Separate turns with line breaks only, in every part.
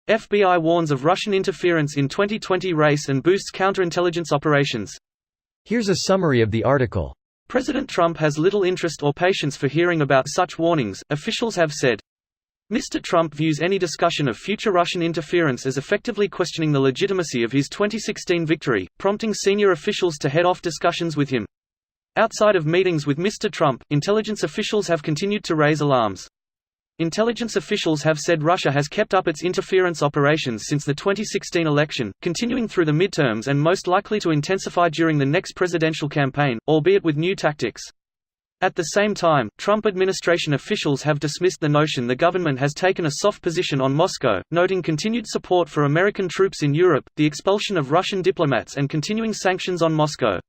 FBI warns of Russian interference in 2020 race and boosts counterintelligence operations.
Here's a summary of the article.
President Trump has little interest or patience for hearing about such warnings, officials have said. Mr. Trump views any discussion of future Russian interference as effectively questioning the legitimacy of his 2016 victory, prompting senior officials to head off discussions with him. Outside of meetings with Mr. Trump, intelligence officials have continued to raise alarms. Intelligence officials have said Russia has kept up its interference operations since the 2016 election, continuing through the midterms and most likely to intensify during the next presidential campaign, albeit with new tactics. At the same time, Trump administration officials have dismissed the notion the government has taken a soft position on Moscow, noting continued support for American troops in Europe, the expulsion of Russian diplomats and continuing sanctions on Moscow.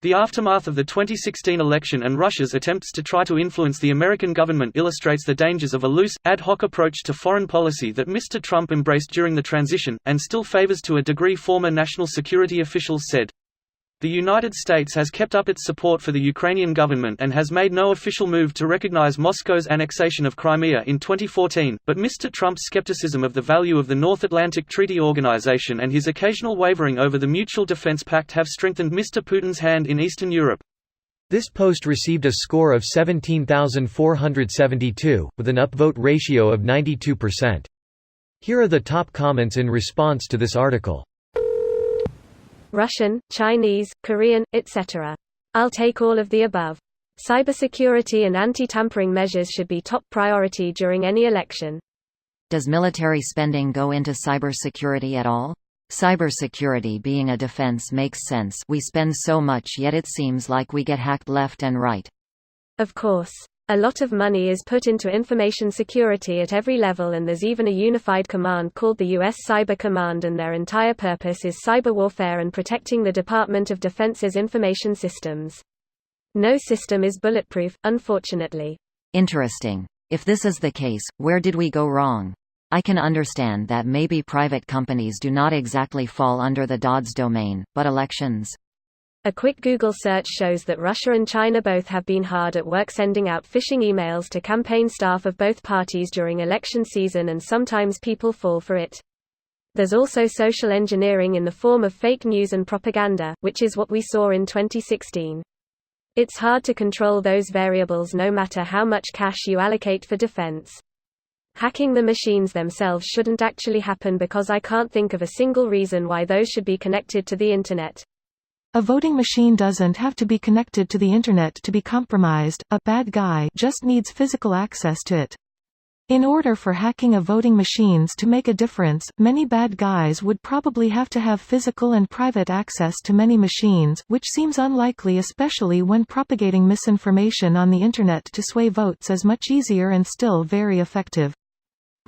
The aftermath of the 2016 election and Russia's attempts to try to influence the American government illustrates the dangers of a loose, ad hoc approach to foreign policy that Mr. Trump embraced during the transition, and still favors to a degree former national security officials said. The United States has kept up its support for the Ukrainian government and has made no official move to recognize Moscow's annexation of Crimea in 2014, but Mr. Trump's skepticism of the value of the North Atlantic Treaty Organization and his occasional wavering over the Mutual Defense Pact have strengthened Mr. Putin's hand in Eastern Europe.
This post received a score of 17,472, with an upvote ratio of 92%. Here are the top comments in response to this article.
Russian, Chinese, Korean, etc. I'll take all of the above. Cybersecurity and anti-tampering measures should be top priority during any election.
Does military spending go into cybersecurity at all? Cybersecurity being a defense makes sense. We spend so much yet it seems like we get hacked left and right.
Of course. A lot of money is put into information security at every level, and there's even a unified command called the U.S. Cyber Command, and their entire purpose is cyber warfare and protecting the Department of Defense's information systems. No system is bulletproof, unfortunately.
Interesting. If this is the case, where did we go wrong? I can understand that maybe private companies do not exactly fall under the DoD's domain, but elections?
A quick Google search shows that Russia and China both have been hard at work sending out phishing emails to campaign staff of both parties during election season, and sometimes people fall for it. There's also social engineering in the form of fake news and propaganda, which is what we saw in 2016. It's hard to control those variables no matter how much cash you allocate for defense. Hacking the machines themselves shouldn't actually happen, because I can't think of a single reason why those should be connected to the Internet.
A voting machine doesn't have to be connected to the Internet to be compromised, a bad guy just needs physical access to it. In order for hacking of voting machines to make a difference, many bad guys would probably have to have physical and private access to many machines, which seems unlikely, especially when propagating misinformation on the Internet to sway votes is much easier and still very effective.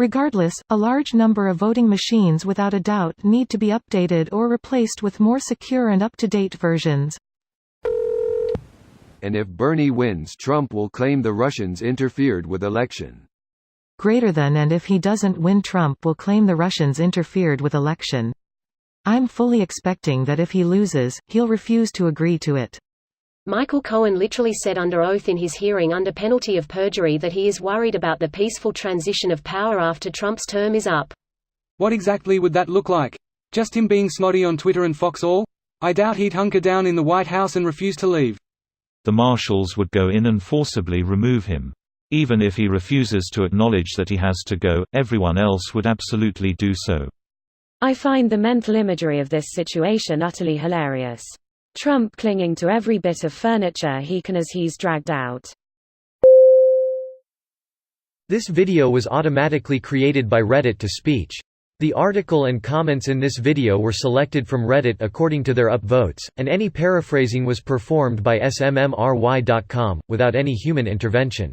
Regardless, a large number of voting machines without a doubt need to be updated or replaced with more secure and up-to-date versions.
And if Bernie wins, Trump will claim the Russians interfered with election.
And if he doesn't win, Trump will claim the Russians interfered with election. I'm fully expecting that if he loses, he'll refuse to agree to it.
Michael Cohen literally said under oath in his hearing under penalty of perjury that he is worried about the peaceful transition of power after Trump's term is up.
What exactly would that look like? Just him being snotty on Twitter and Fox All? I doubt he'd hunker down in the White House and refuse to leave.
The marshals would go in and forcibly remove him. Even if he refuses to acknowledge that he has to go, everyone else would absolutely do so.
I find the mental imagery of this situation utterly hilarious. Trump clinging to every bit of furniture he can as he's dragged out.
This video was automatically created by Reddit to speech. The article and comments in this video were selected from Reddit according to their upvotes, and any paraphrasing was performed by smmry.com, without any human intervention.